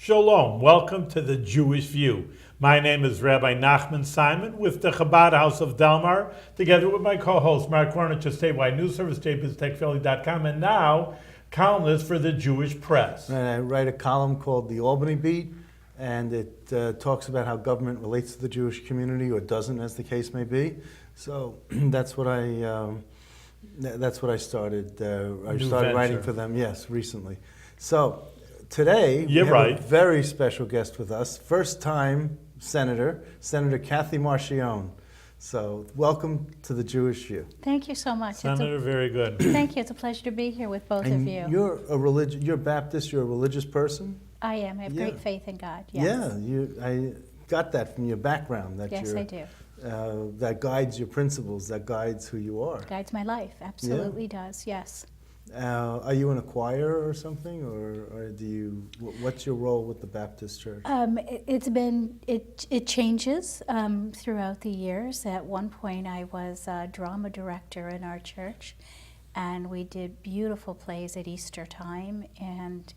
Shalom, welcome to the Jewish View. My name is Rabbi Nachman Simon with the Chabad House of Delmar, together with my co-host Mark Warnich of Statewide News Service, jbiztechphilly.com, and now columnist for the Jewish Press. And I write a column called The Albany Beat, and it talks about how government relates to the Jewish community, or doesn't, as the case may be. So that's what I started. I started writing for them, yes, recently. So today we have a very special guest with us, first-time Senator Kathy Marchione. So welcome to the Jewish View. Thank you so much. Senator, very good. Thank you. It's a pleasure to be here with both of you. You're Baptist. You're a religious person. I am. I have great faith in God. Yes. Yeah, I got that from your background. That yes, I do. That guides your principles. That guides who you are. Guides my life. Absolutely does. Yes. Are you in a choir or something, or do you? What's your role with the Baptist Church? It changes throughout the years. At one point, I was a drama director in our church, and we did beautiful plays at Easter time. And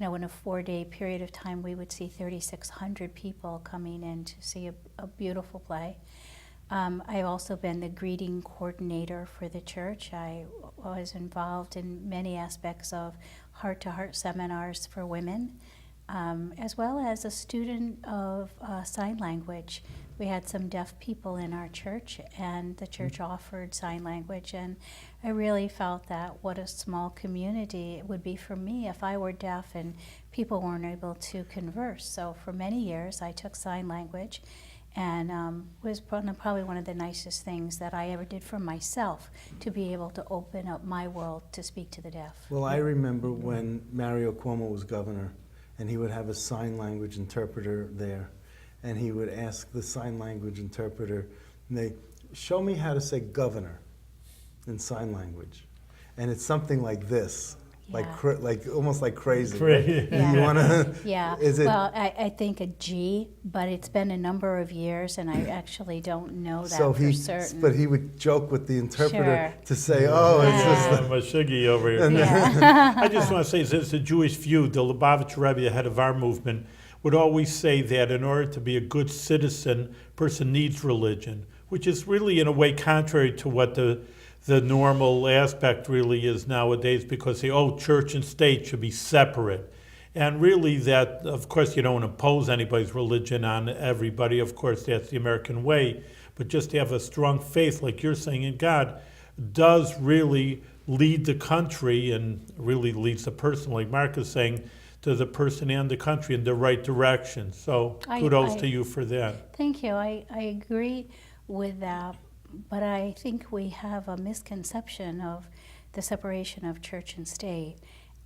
in a 4-day period of time, we would see 3,600 people coming in to see a beautiful play. I've also been the greeting coordinator for the church. I was involved in many aspects of heart-to-heart seminars for women, as well as a student of sign language. We had some deaf people in our church, and the church offered sign language, and I really felt that what a small community it would be for me if I were deaf and people weren't able to converse. So for many years I took sign language, and was probably one of the nicest things that I ever did for myself, to be able to open up my world to speak to the deaf. Well, I remember when Mario Cuomo was governor, and he would have a sign language interpreter there, and he would ask the sign language interpreter, show me how to say governor in sign language. And it's something like this. Yeah. Like almost like crazy. Yeah. You wanna, yeah. Well, I think a G, but it's been a number of years, and I actually don't know that for certain. But he would joke with the interpreter to say, it's just Mashigi over here. Yeah. I just want to say, since the Jewish View, the Lubavitch Rebbe, the head of our movement, would always say that in order to be a good citizen, a person needs religion, which is really in a way contrary to what the normal aspect really is nowadays, because church and state should be separate. And really that, of course, you don't impose anybody's religion on everybody. Of course, that's the American way. But just to have a strong faith, like you're saying, in God, does really lead the country, and really leads the person, like Mark is saying, to the person and the country in the right direction. So kudos to you for that. Thank you. I agree with that. But I think we have a misconception of the separation of church and state.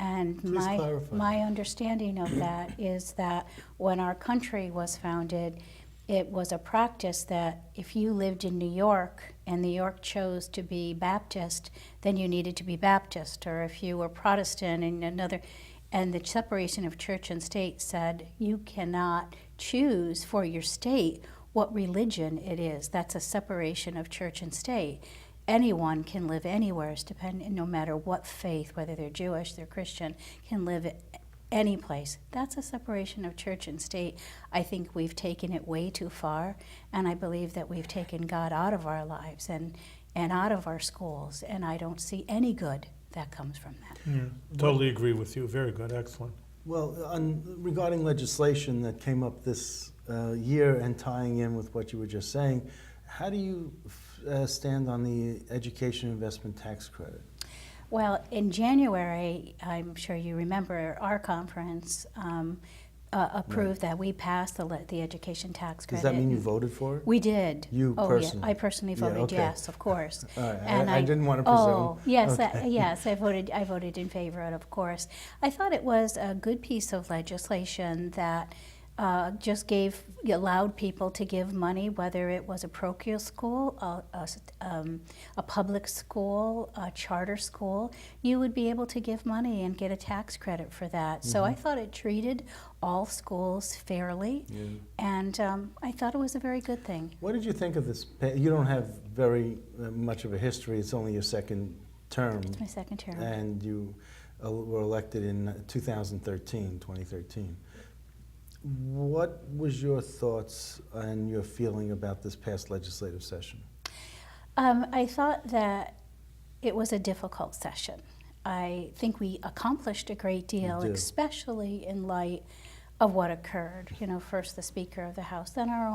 And my understanding of that is that when our country was founded, it was a practice that if you lived in New York and New York chose to be Baptist, then you needed to be Baptist. Or if you were Protestant and the separation of church and state said you cannot choose for your state what religion it is. That's a separation of church and state. Anyone can live anywhere, no matter what faith, whether they're Jewish, they're Christian, can live any place. That's a separation of church and state. I think we've taken it way too far, and I believe that we've taken God out of our lives and out of our schools, and I don't see any good that comes from that. Yeah, totally agree with you. Very good. Excellent. Well, regarding legislation that came up this year, and tying in with what you were just saying, how do you stand on the education investment tax credit? Well, in January, I'm sure you remember, our conference approved that we passed the education tax credit. Does that mean you voted for it? We did. You personally? Yeah, I personally voted yes, of course. All right. And I didn't want to presume. Oh, yes, okay. Yes, I voted in favor of it, of course. I thought it was a good piece of legislation that just allowed people to give money, whether it was a parochial school, a public school, a charter school. You would be able to give money and get a tax credit for that. Mm-hmm. So I thought it treated all schools fairly, and I thought it was a very good thing. What did you think of this? You don't have very much of a history. It's only your second term. It's my second term. And you were elected in 2013. What was your thoughts and your feeling about this past legislative session? I thought that it was a difficult session. I think we accomplished a great deal, You did. especially in light of what occurred. You know, first the Speaker of the House, then our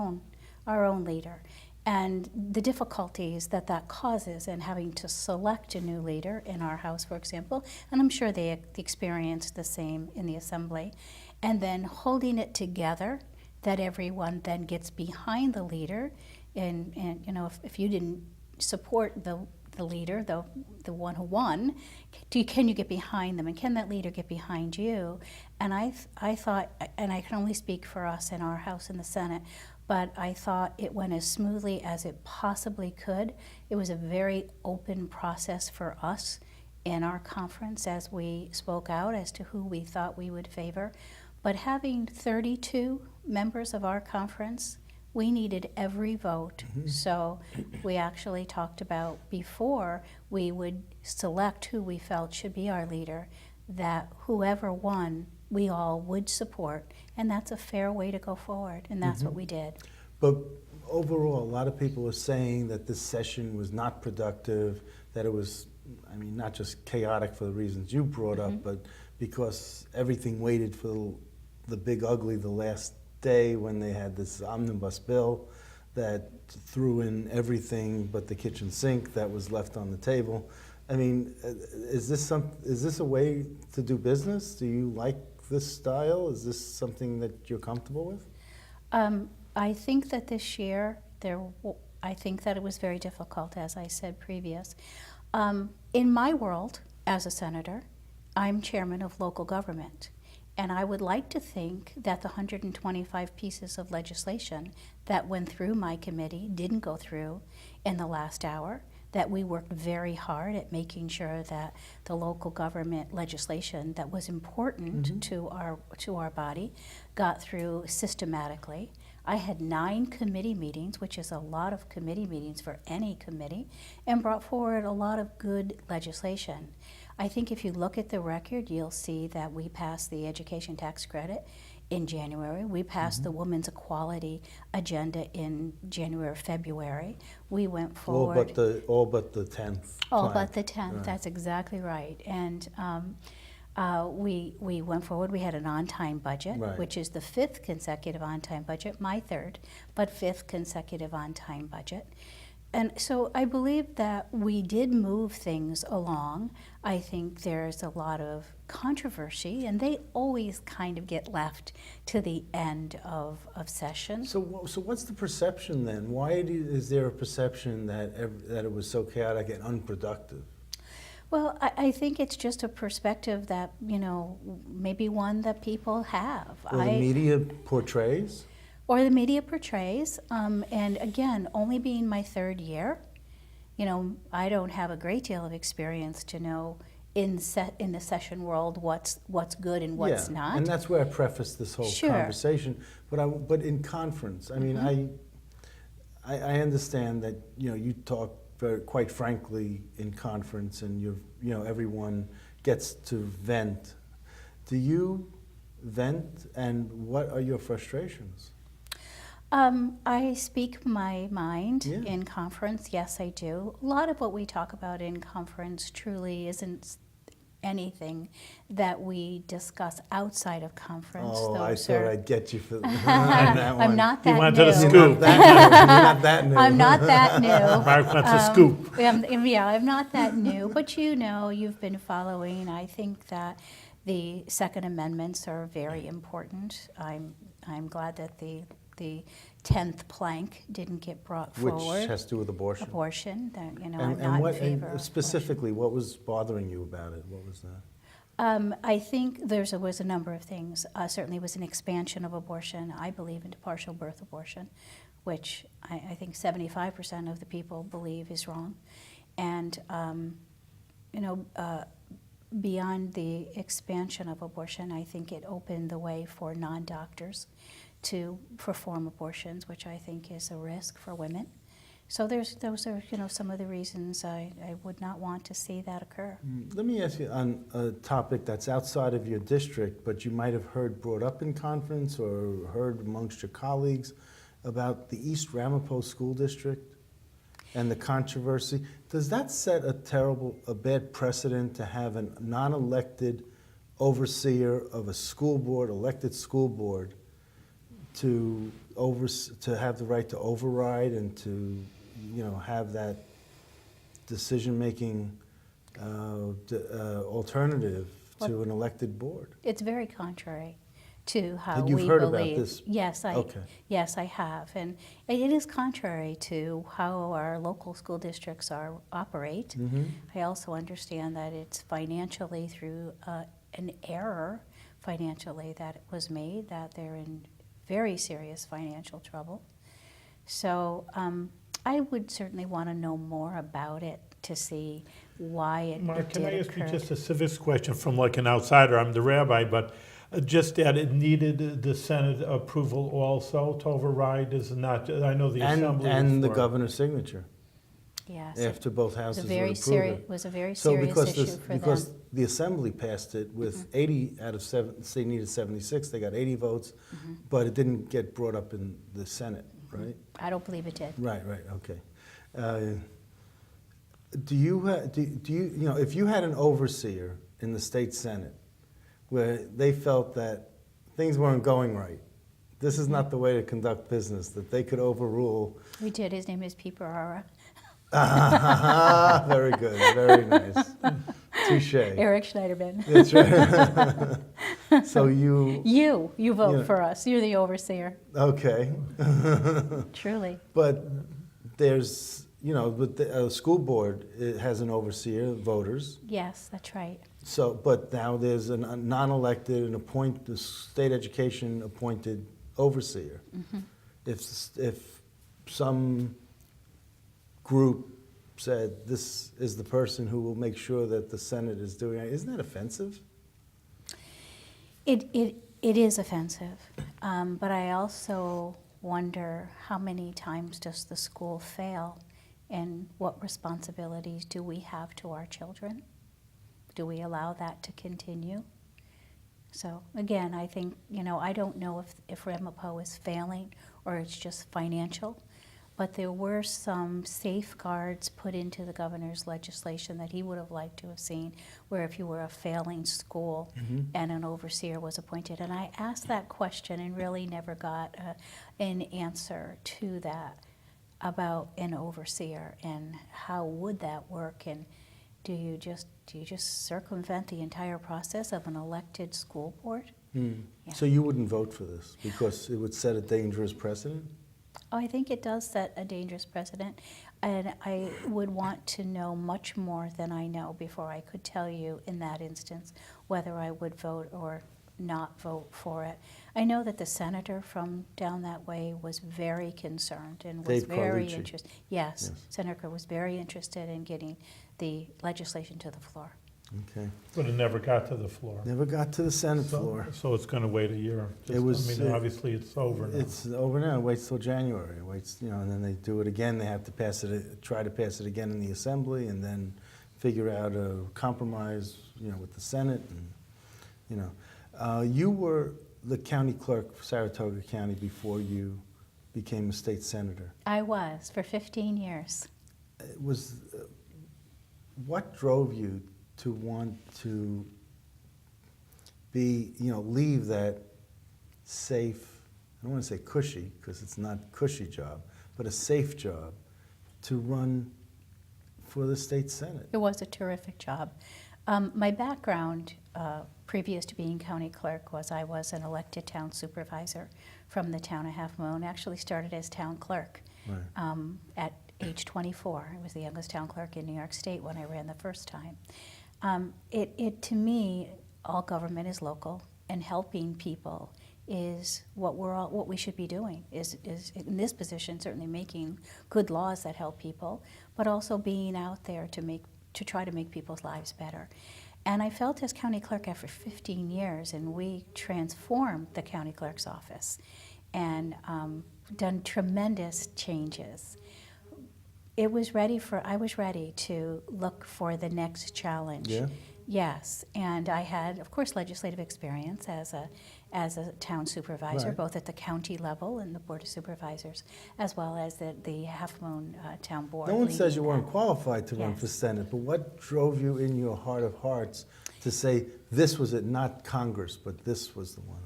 own leader, and the difficulties that that causes in having to select a new leader in our House, for example, and I'm sure they experienced the same in the Assembly, and then holding it together, that everyone then gets behind the leader, and you know, if you didn't support the leader, the one who won, can you get behind them, and can that leader get behind you? And I thought, and I can only speak for us in our House and the Senate, but I thought it went as smoothly as it possibly could. It was a very open process for us in our conference as we spoke out as to who we thought we would favor. But having 32 members of our conference, we needed every vote. So we actually talked about, before we would select who we felt should be our leader, that whoever won, we all would support. And that's a fair way to go forward, and that's what we did. But overall, a lot of people are saying that this session was not productive, that it was, I mean, not just chaotic for the reasons you brought up, but because everything waited for the big ugly the last day when they had this omnibus bill that threw in everything but the kitchen sink that was left on the table. I mean, is this a way to do business? Do you like this style? Is this something that you're comfortable with? I think that this year, I think that it was very difficult, as I said previous. In my world, as a senator, I'm chairman of local government. And I would like to think that the 125 pieces of legislation that went through my committee didn't go through in the last hour, that we worked very hard at making sure that the local government legislation that was important to our body got through systematically. I had 9 committee meetings, which is a lot of committee meetings for any committee, and brought forward a lot of good legislation. I think if you look at the record, you'll see that we passed the education tax credit in January. We passed the women's equality agenda in January, February. We went forward. All but the 10th. All plank. but the 10th, Right. That's exactly right. And we went forward. We had an on-time budget, Right. which is the 5th consecutive on-time budget, my 3rd, but 5th consecutive on-time budget. And so I believe that we did move things along. I think there's a lot of controversy, and they always kind of get left to the end of session. So what's the perception then? Why is there a perception that it was so chaotic and unproductive? Well, I think it's just a perspective that, you know, maybe one that people have. Or the media portrays? Or the media portrays, and again, only being my 3rd year, you know, I don't have a great deal of experience to know in the session world what's good and what's not. And that's where I prefaced this whole Sure. conversation. But in conference, I mean, I understand that, you know, you talk quite frankly in conference, and everyone gets to vent. Do you vent, and what are your frustrations? I speak my mind Yeah. in conference. Yes, I do. A lot of what we talk about in conference truly isn't anything that we discuss outside of conference. Oh, I Those thought are- I'd get you for that one. I'm not You that wanted new. a scoop. You're not that new. I'm not that new. Mark wants a scoop. Yeah, I'm not that new, but you know, you've been following. I think that the Second Amendments are very important. I'm glad that the 10th plank didn't get brought forward. Which has to do with abortion. Abortion, that, you know, And, I'm not what, in favor and of specifically, what was bothering you about it? What was that? I think there was a number of things. Certainly was an expansion of abortion, I believe, into partial birth abortion, which I think 75% of the people believe is wrong. And, beyond the expansion of abortion, I think it opened the way for non-doctors to perform abortions, which I think is a risk for women. So those are, some of the reasons I would not want to see that occur. Let me ask you on a topic that's outside of your district, but you might have heard brought up in conference or heard amongst your colleagues about the East Ramapo School District and the controversy. Does that set a bad precedent to have a non-elected overseer of a school board, elected school board, to have the right to override and to have that decision-making alternative to an elected board? It's very contrary to how Had we you believe. heard about this? Yes, Okay. Yes, I have, and it is contrary to how our local school districts operate. Mm-hmm. I also understand that it's financially through an error financially that it was made, that they're in very serious financial trouble. So I would certainly want to know more about it to see why it Mark, did can I ask you occur. just a civics question from like an outsider? I'm the rabbi, but just that it needed the Senate approval also to override is not, I know the Assembly was And the for it. governor's signature Yes, after both it was houses a would very approve it. was a very So serious because issue for because them. the Assembly passed it with 80 out of 7, they needed 76, they got 80 votes, but it didn't get brought up in the Senate, right? I don't believe it did. Right, okay. Do you if you had an overseer in the state Senate where they felt that things weren't going right, this is not the way to conduct business, that they could overrule. We did. His name is Pete Barara. Very good, very nice. Touche. Eric Schneiderman. That's right. So You vote Yeah. for us. You're the overseer. okay. Truly. But there's, but the school board, it has an overseer, voters. Yes, that's right. So, but now there's a non-elected, the state education appointed overseer. If some group said this is the person who will make sure that the Senate is doing it, isn't that offensive? It is offensive, but I also wonder how many times does the school fail, and what responsibilities do we have to our children? Do we allow that to continue? So again, I think, I don't know if Ramapo is failing or it's just financial, but there were some safeguards put into the governor's legislation that he would have liked to have seen, where if you were a failing school and an overseer was appointed. And I asked that question and really never got an answer to that about an overseer and how would that work, and do you just circumvent the entire process of an elected school board? Yeah. So you wouldn't vote for this because it would set a dangerous precedent? Oh, I think it does set a dangerous precedent, and I would want to know much more than I know before I could tell you in that instance whether I would vote or not vote for it. I know that the senator from down that way was very concerned and was Dave very Carlucci. interested. Yes, Yes. Senator was very interested in getting the legislation to the floor. Okay. But it never got to the floor. Never got to the Senate floor. So it's going to wait a year. Obviously it's over now. It's over now. It waits till January. It waits, and then they do it again. They have to try to pass it again in the Assembly, and then figure out a compromise, with the Senate. And, you were the county clerk for Saratoga County before you became a state senator. I was for 15 years. What drove you to want to leave that safe, I don't want to say cushy, because it's not a cushy job, but a safe job to run for the state Senate? It was a terrific job. My background, previous to being county clerk, was I was an elected town supervisor from the town of Halfmoon. Actually started as town clerk Right. at age 24. I was the youngest town clerk in New York State when I ran the first time. To me, all government is local, and helping people is what we should be doing. Is in this position certainly making good laws that help people, but also being out there to try to make people's lives better. And I felt as county clerk after 15 years, and we transformed the county clerk's office and done tremendous changes. I was ready to look for the next challenge. Yeah? Yes, and I had, of course, legislative experience as a town supervisor, Right. both at the county level and the Board of Supervisors, as well as the Halfmoon Town Board. No one says you leading weren't that. qualified to run for Yes. Senate, but what drove you in your heart of hearts to say, this was it, not Congress, but this was the one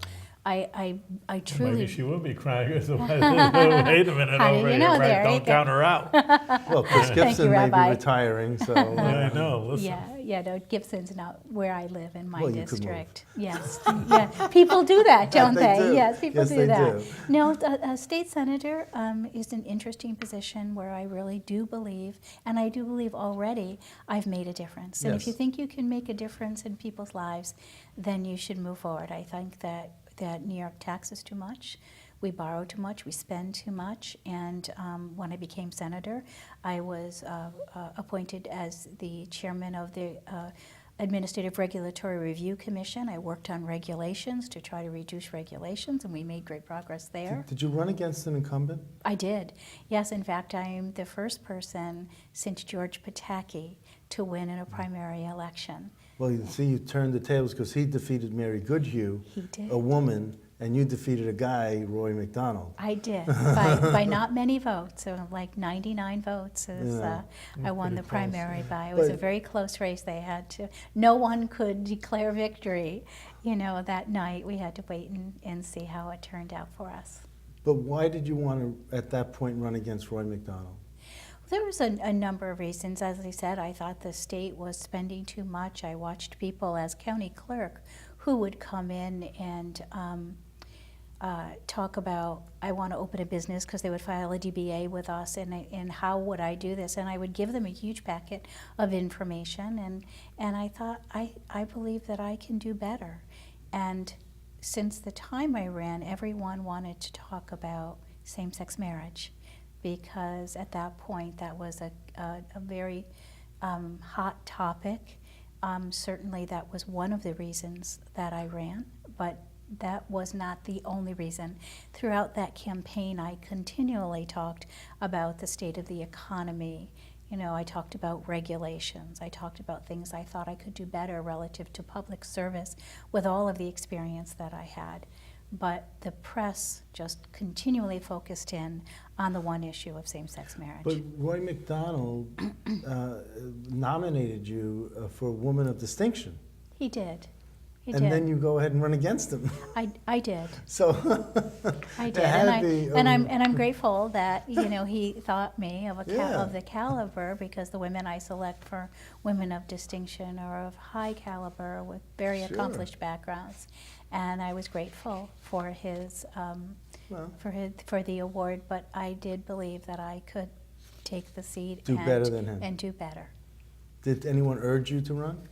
I want? I truly. Maybe she will be crying. Wait a minute How do over you here, know right? there? Don't count her out. Well, Chris Thank you, Gibson may be Rabbi. retiring, so. I know, listen. Yeah, no, Gibson's not where I live in my Well, you could district. Yes, yeah, people do that, don't They they? do. Yes, people Yes, do they that. do. No, a state senator is an interesting position where I really do believe, and I do believe already I've made a difference. And if Yes. you think you can make a difference in people's lives, then you should move forward. I think that New York taxes too much. We borrow too much, we spend too much, and when I became senator, I was appointed as the chairman of the Administrative Regulatory Review Commission. I worked on regulations to try to reduce regulations, and we made great progress there. Did you run against an incumbent? I did. Yes, in fact, I am the first person since George Pataki to win in a primary election. Well, you see, you turned the tables because he defeated Mary Goodhue, He did. a woman, and you defeated a guy, Roy MacDonald. I did, by not many votes, so like 99 votes is, Yeah. I won Pretty the close, primary yeah. by. It was a But- very close race. They had to, no one could declare victory, that night. We had to wait and see how it turned out for us. But why did you want to, at that point, run against Roy MacDonald? There was a number of reasons. As I said, I thought the state was spending too much. I watched people as county clerk who would come in and talk about, I want to open a business, because they would file a DBA with us, and how would I do this? And I would give them a huge packet of information, and I thought, I believe that I can do better. And since the time I ran, everyone wanted to talk about same-sex marriage, because at that point that was a very hot topic. Certainly that was one of the reasons that I ran, but that was not the only reason. Throughout that campaign, I continually talked about the state of the economy. I talked about regulations. I talked about things I thought I could do better relative to public service with all of the experience that I had. But the press just continually focused in on the one issue of same-sex marriage. But Roy MacDonald nominated you for Woman of Distinction. He did. He And did. then you go ahead and run against him. I did. So I it did, had and to be, I'm grateful that he thought me of Yeah. of the caliber, because the women I select for women of distinction are of high caliber with very Sure. accomplished backgrounds, and I was grateful for his well, for the award. But I did believe that I could take the seat Do and better than him. and do better. did anyone urge you to run?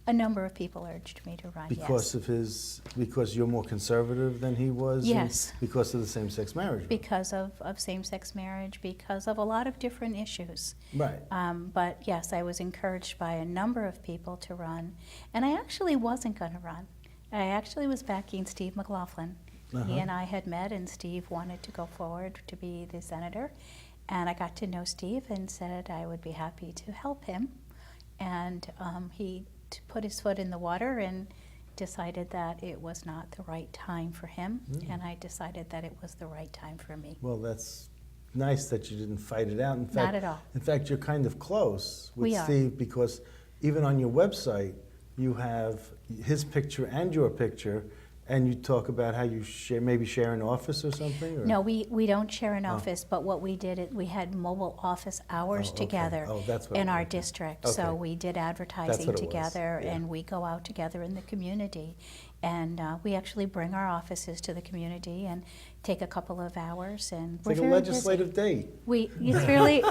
A number of people urged me to run. Because yes. because you're more conservative than he was? and Yes. Because of the same-sex marriage? Because of same-sex marriage, because of a lot of different issues. Right. But yes, I was encouraged by a number of people to run, and I actually wasn't going to run. I actually was backing Steve McLaughlin. Uh-huh. He and I had met, and Steve wanted to go forward to be the senator, and I got to know Steve and said I would be happy to help him, and he put his foot in the water and decided that it was not the right time for him, and I decided that it was the right time for me. Well, that's nice that you didn't fight it out. In fact, Not at all. In fact, you're kind of close with We are. Steve, because even on your website, you have his picture and your picture, and you talk about how you maybe share an office or something? Or? No, we don't share an Oh. office, but what we did, we had mobile office hours Oh, okay. together Oh, that's what in it our was. district. Okay. So we did advertising what it was. together, Yeah. and we go out together in the community. And we actually bring our offices to the community and take a couple of hours, and It's we're like a very busy. legislative date. It's really,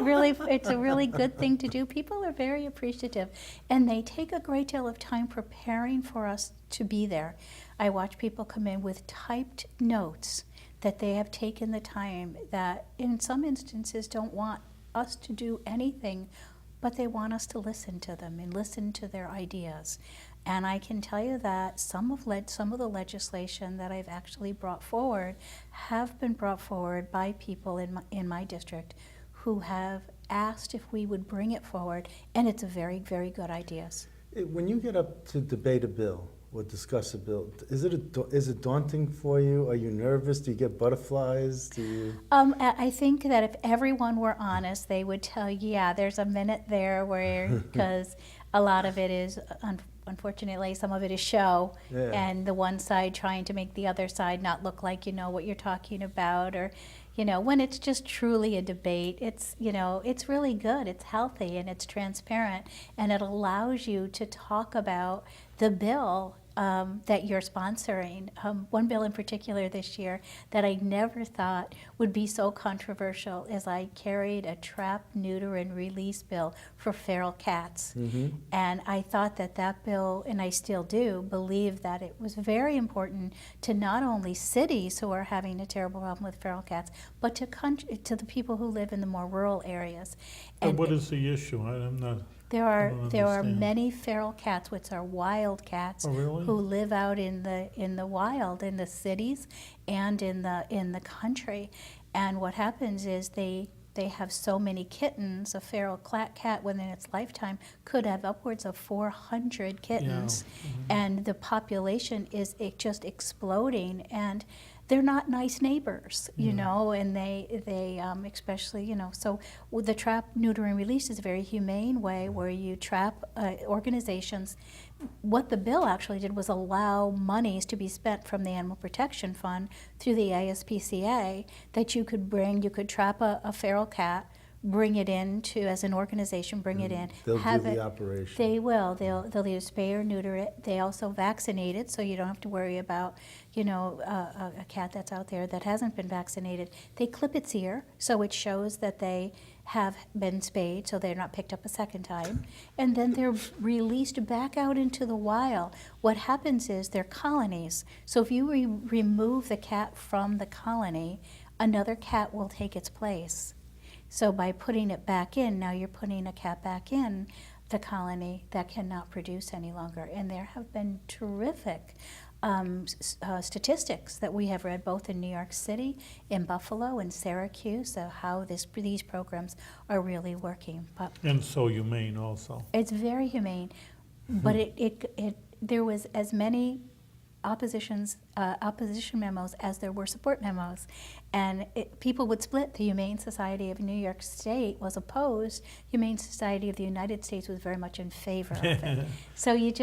it's a really good thing to do. People are very appreciative, and they take a great deal of time preparing for us to be there. I watch people come in with typed notes that they have taken the time, that in some instances don't want us to do anything, but they want us to listen to them and listen to their ideas. And I can tell you that some of the legislation that I've actually brought forward have been brought forward by people in my district who have asked if we would bring it forward, and it's a very, very good ideas. When you get up to debate a bill or discuss a bill, is it daunting for you? Are you nervous? Do you get butterflies? Do you? I think that if everyone were honest, they would tell you, yeah, there's a minute there where, because a lot of it is, unfortunately, some of it is show, Yeah. and the one side trying to make the other side not look like you know what you're talking about, or, you know, when it's just truly a debate, it's, you know, it's really good, it's healthy, and it's transparent, and it allows you to talk about the bill that you're sponsoring. One bill in particular this year that I never thought would be so controversial is I carried a trap, neuter, and release bill for feral cats. And I thought that that bill, and I still do, believe that it was very important to not only cities who are having a terrible problem with feral cats, but to the people who live in the more rural areas. And what is the issue? I'm not. There I don't are understand. many feral cats, which are wild cats, Oh, really? who live out in the wild, in the cities, and in the country. And what happens is they have so many kittens. A feral cat within its lifetime could have upwards of 400 kittens, and the population is just exploding. And they're not nice neighbors, you know, and they especially, you know, so the trap, neuter, and release is a very humane way where you trap organizations. What the bill actually did was allow monies to be spent from the Animal Protection Fund through the ASPCA that you could trap a feral cat, bring it in as an organization, bring it in. They'll have do the it, operation. They will. They'll either spay or neuter it. They also vaccinate it, so you don't have to worry about, you know, a cat that's out there that hasn't been vaccinated. They clip its ear, so it shows that they have been spayed, so they're not picked up a second time. And then they're released back out into the wild. What happens is they're colonies. So if you remove the cat from the colony, another cat will take its place. So by putting it back in, now you're putting a cat back in the colony that cannot produce any longer. And there have been terrific statistics that we have read both in New York City, in Buffalo, and Syracuse, of how these programs are really working. But And so humane also. it's very humane, but there was as many opposition memos as there were support memos, and people would split. The Humane Society of New York State was opposed. Humane Society of the United States was very much in favor of it. So it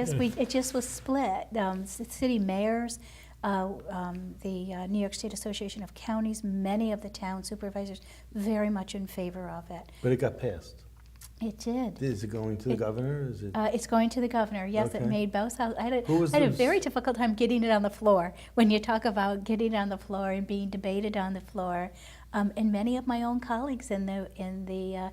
just was split. City mayors, the New York State Association of Counties, many of the town supervisors, very much in favor of it. But it got passed. It did. Is it going to the governor? Is it? It's going to the governor. Yes, Okay. it made both houses. I had Who was a this? very difficult time getting it on the floor. When you talk about getting it on the floor and being debated on the floor, and many of my own colleagues in the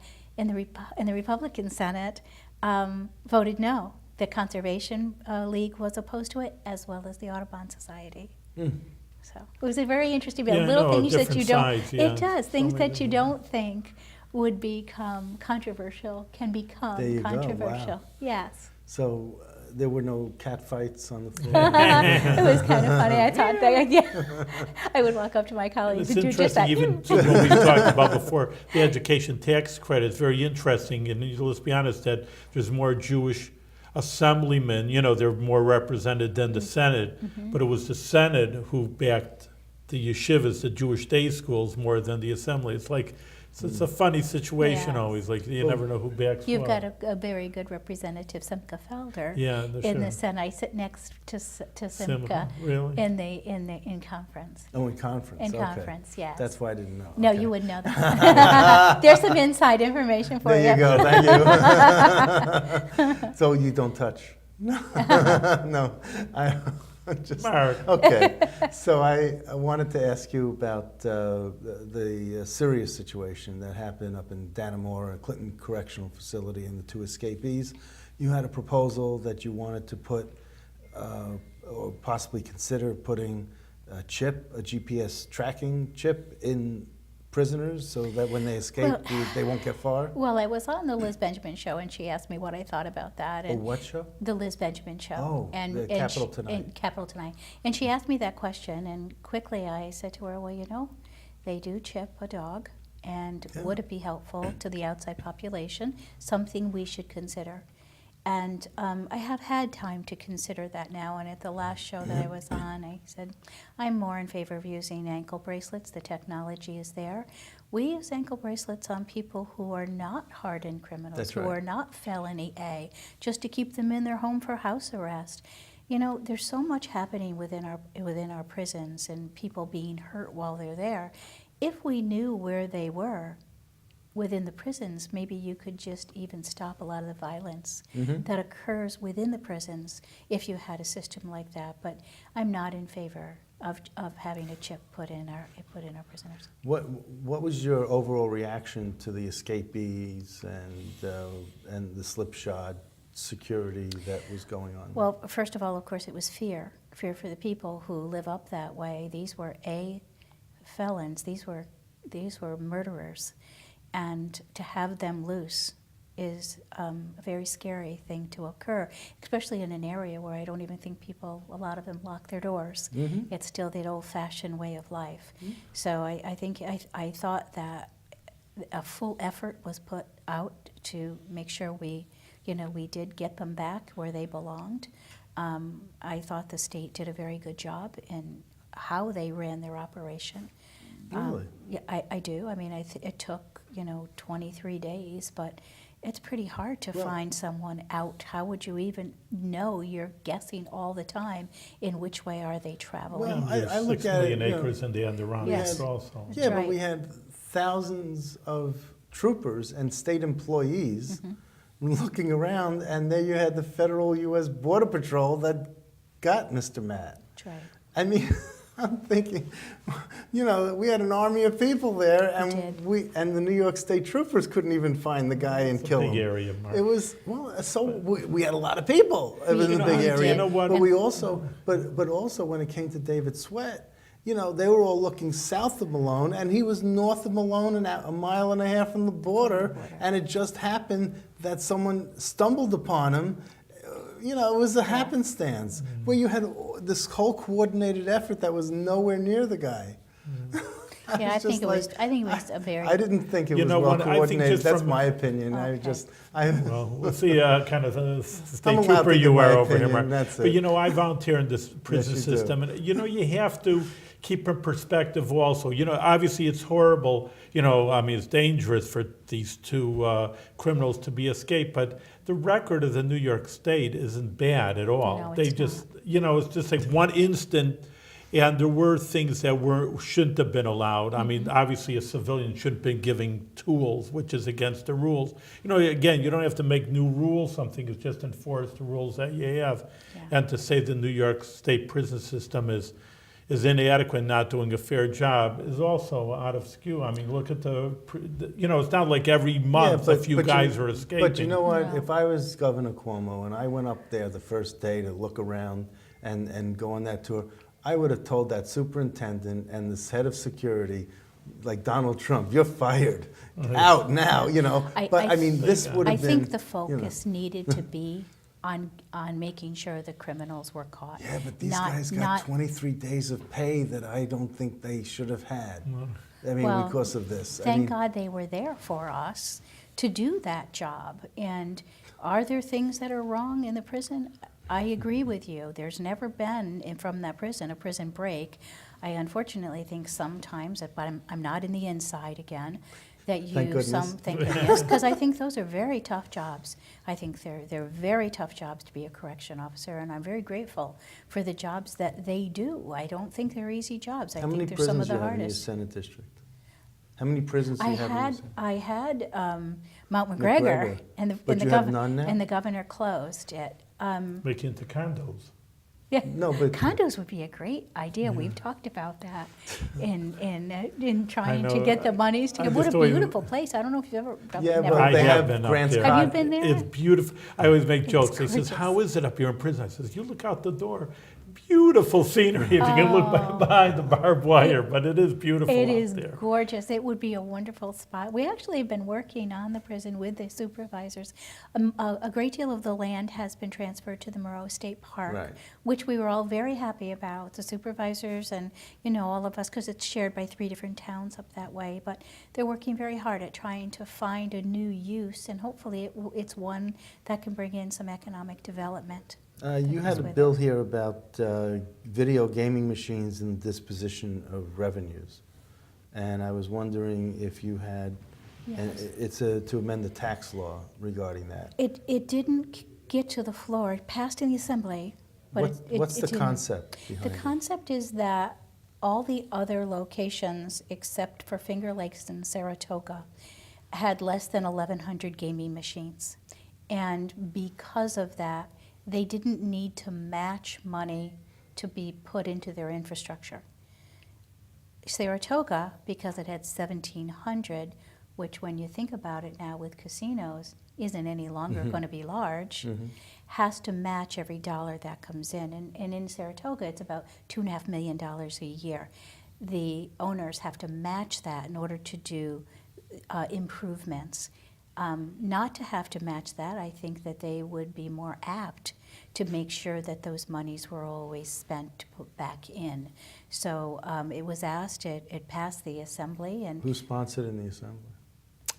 Republican Senate voted no. The Conservation League was opposed to it, as well as the Audubon Society. So it was a very interesting bill. Yeah, I Little know, things that you different don't. sides, yeah. It does So things many that you don't think would become controversial can become There you go, controversial. wow. Yes. So there were no cat fights on the floor? It was kind of funny. I thought that, yeah. I would walk up to my colleagues It's and do just that. interesting, even to what we talked about before, the education tax credit is very interesting. And let's be honest, that there's more Jewish assemblymen, you know, they're more represented than the Senate. But it was the Senate who backed the yeshivas, the Jewish day schools, more than the Assembly. It's like, it's a funny situation Yeah. always. Like, you never know who backs You've what. got a very good representative, Simcha Felder, Yeah, in the sure. Senate. I sit next to Simcha Simcha, really? in conference. Oh, in conference. In okay. conference, yes. That's why I didn't know. No, Okay. you wouldn't know that. There's some inside information for There you you. go. Thank you. So you don't touch? No. No. I just. Mark. Okay. So I wanted to ask you about the serious situation that happened up in Dannemora, Clinton Correctional Facility, and the 2 escapees. You had a proposal that you wanted to put, or possibly consider putting a chip, a GPS tracking chip in prisoners so that when they escape, they won't get far? Well, I was on the Liz Benjamin show, and she asked me what I thought about that. A And what show? The Liz Benjamin show. Oh, the Capital Tonight. Capital Tonight. And she asked me that question, and quickly I said to her, well, you know, they do chip a dog, And Yeah. would it be helpful to the outside population? Something we should consider. And I have had time to consider that now, and at the last show that I was on, I said, I'm more in favor of using ankle bracelets. The technology is there. We use ankle bracelets on people who are not hardened criminals, That's who right. are not felony A, just to keep them in their home for house arrest. You know, there's so much happening within our prisons and people being hurt while they're there. If we knew where they were within the prisons, maybe you could just even stop a lot of the violence that occurs within the prisons if you had a system like that. But I'm not in favor of having a chip put in our prisoners. What was your overall reaction to the escapees and the slipshod security that was going on? Well, first of all, of course, it was fear for the people who live up that way. These were felons. These were murderers. And to have them loose is a very scary thing to occur, especially in an area where I don't even think a lot of them lock their doors. It's still that old-fashioned way of life. So I thought that a full effort was put out to make sure we did get them back where they belonged. I thought the state did a very good job in how they ran their operation. Really? Yeah, I do. I mean, it took 23 days, but it's pretty hard to find someone out. How would you even know? You're guessing all the time in which way are they traveling. Well, There's I look 6 at it, million acres in the Adirondack Yes. also. Yeah, but right. we had thousands of troopers and state employees looking around, and there you had the federal U.S. Border Patrol that got Mr. Matt. That's right. I mean, I'm thinking, we had an army of people there, and did. the New York State troopers couldn't even find the guy and It's a kill big him. area, Mark. It was we had a lot of people in the big we area. did. You know what? But we also, but also when it came to David Sweat, they were all looking south of Malone, and he was north of Malone and a mile and a half from the border, and it just happened that someone stumbled upon him. It was a happenstance where you had this whole coordinated effort that was nowhere near the guy. Yeah, I think it was a very. I didn't think it You was know well what, I think coordinated. just That's from- my opinion. Okay. Well, we'll see kind of the I'm state allowed trooper to you give my are over here, opinion, Mark. that's But it. I volunteer in this prison Yes, you do. system, and you have to keep in perspective also. Obviously it's horrible. It's dangerous for these two criminals to be escaped, but the record of the New York State isn't bad at all. No, They it's just, it's just like one instant. And there were things that shouldn't have been allowed. I mean, obviously a civilian shouldn't have been giving tools, which is against the rules. Again, you don't have to make new rules. Something is just enforce the rules that you have. Yeah. And to say the New York State prison system is inadequate, not doing a fair job, is also out of skew. I mean, look at it's not like every month a few guys are escaping. But you know what? No. If I was Governor Cuomo and I went up there the first day to look around and go on that tour, I would have told that superintendent and this head of security, like Donald Trump, you're fired. Out now, But I mean, this would I have been. think the focus needed to be on making sure the criminals were caught. Yeah, but these Not- guys got not- 23 days of pay that I don't think they should have had. I mean, Well, because of this. Thank God they were there for us to do that job. And are there things that are wrong in the prison? I agree with you. There's never been from that prison a prison break. I unfortunately think sometimes, but I'm not in the inside again, that Thank goodness. thank goodness, because I think those are very tough jobs. I think they're very tough jobs to be a correction officer, and I'm very grateful for the jobs that they do. I don't think they're easy jobs. I How many think they're some prisons of do the you have in your hardest. Senate district? How many prisons do you have in your Senate? I had Mount McGregor, and But you have none now? and the governor closed it. Make it into condos. Yeah, No, but- condos would be a great idea. We've talked about that in trying to know. get the monies to. I'm What a just always- beautiful place! I don't know if you've ever. Yeah, never well, I they been. have have been up Grant there. Scott. Have you been there? It's beautiful. I always make jokes. He says, gorgeous. "How is it up here in prison?" I says, "You look out the door. beautiful scenery if you can look Oh. behind the barbed wire, but it is beautiful It out is there. gorgeous. It would be a wonderful spot. We actually have been working on the prison with the supervisors. A great deal of the land has been transferred to the Moreau State Park, Right. which we were all very happy about, the supervisors and, all of us, because it's shared by 3 different towns up that way. But they're working very hard at trying to find a new use, and hopefully it's one that can bring in some economic development. You had a with bill here about video gaming machines and disposition of revenues. And I was wondering if you had, and Yes. it's to amend the tax law regarding that. It didn't get to the floor. It passed in the assembly, but What's the didn't. concept The behind it? concept is that all the other locations, except for Finger Lakes and Saratoga, had less than 1,100 gaming machines. And because of that, they didn't need to match money to be put into their infrastructure. Saratoga, because it had 1,700, which when you think about it now with casinos, isn't any longer going to be large, has to match every dollar that comes in. And in Saratoga, it's about $2.5 million a year. The owners have to match that in order to do improvements. Not to have to match that, I think that they would be more apt to make sure that those monies were always spent to put back in. So it was asked, it passed the assembly, and Who sponsored in the assembly?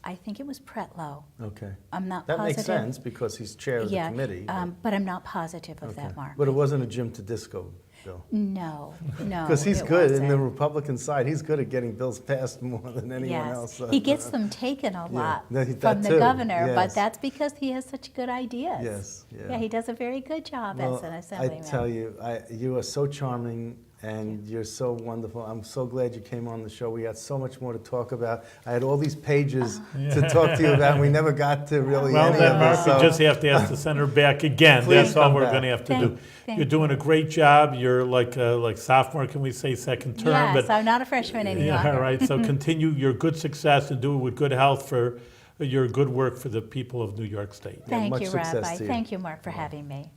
I think it was Pretlow. Okay. I'm not That positive. makes sense because he's chair of the committee. But I'm not positive of Okay. that, Mark. But it wasn't a Jim to disco bill. No. Because he's it good in the wasn't. Republican side. He's good at getting bills passed more than anyone else. He gets them taken a lot that from the too, governor, yes. but that's because he has such good ideas. Yes, yeah. Yeah, he does a very good job as an I assemblyman. tell you, you are so charming and you're so wonderful. I'm so glad you came on the show. We got so much more to talk about. I had all these pages to talk to you about, and we never got to really Well, any then, of Mark, it. we So just have to ask the senator back again. Please That's all come we're back. going to have to do. Thank You're doing a great job. You're like sophomore, can we say second term? Yes, But I'm not a freshman any yeah, longer. all right. So continue your good success and do it with good health for your good work for the people of New York State. Thank much you, success Rabbi. to you. Thank you, Mark, for having me.